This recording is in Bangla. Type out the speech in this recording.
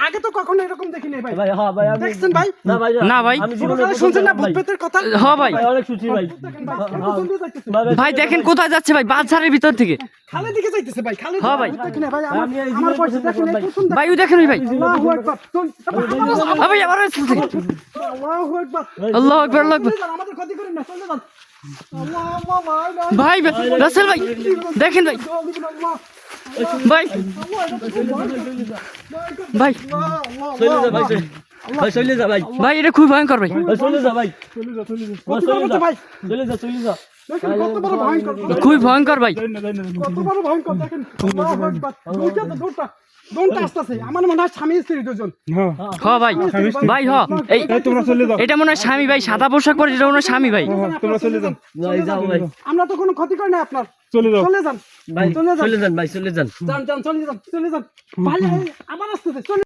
আগে তো কখনো এরকম দেখিনি ভাই। ভাই হ্যাঁ ভাই আমি দেখছেন ভাই? না ভাই না ভাই আমি পুরোটা শুনছেন না ভূত পেতের কথা? হ্যাঁ ভাই ভাই অনেক খুশি ভাই দেখেন ভাই, কেমন জলদি যাইতেছে। ভাই দেখেন কোথায় যাচ্ছে ভাই বাজারের ভিতর থেকে খালের দিকে যাইতেছে ভাই, খালের হ্যাঁ দিকে। ভাই। ভূত দেখেন না ভাই, আমি এই আমার জীবনে পয়সা দেখেন, ভাই। এই প্রথম ভাই ওই দেখেন ওই ভাই আল্লাহু আকবার। ভাই আবার আসছে। আল্লাহু আকবার। আল্লাহ আকবার আল্লাহ আকবার। চলে যান, আমাদের ক্ষতি করেন না, চলে যান। আল্লাহ আল্লাহ ভাই রাসেল ভাই দেখেন ভাই ভাই ভাই চলে যা ভাই ভাই চলে যা ভাই ভাই এটা খুব ভয়ঙ্কর ভাই ভাই চলে যা ভাই চলে যা, চলে যা। ভাই, কত চলে বড় যা ভাই, চলে যা চলে যা দেখেন কত বড় ভয়ঙ্কর, খুবই ভয়ঙ্কর ভাই কত বড় ভয়ঙ্কর দেখেন। আল্লাহু আকবার। দুইটা তো দুটা দোনটা আসতেছে, আমার মনে হয় স্বামী স্ত্রী দুজন। হ ভাই ভাই হ এই এটা মনে হয় স্বামী ভাই সাদা পোশাক পরে এটা মনে হয় স্বামী ভাই তোমরা চলে যান, ভাই যাও ভাই আমরা তো কোনো ক্ষতি করি না আপনার। চলে যাও। চলে যান, ভাই চলে যান, চলে যান ভাই চলে যান যান যান, চলে যান, চলে যান। ভাই আবার আসতেছে, চলে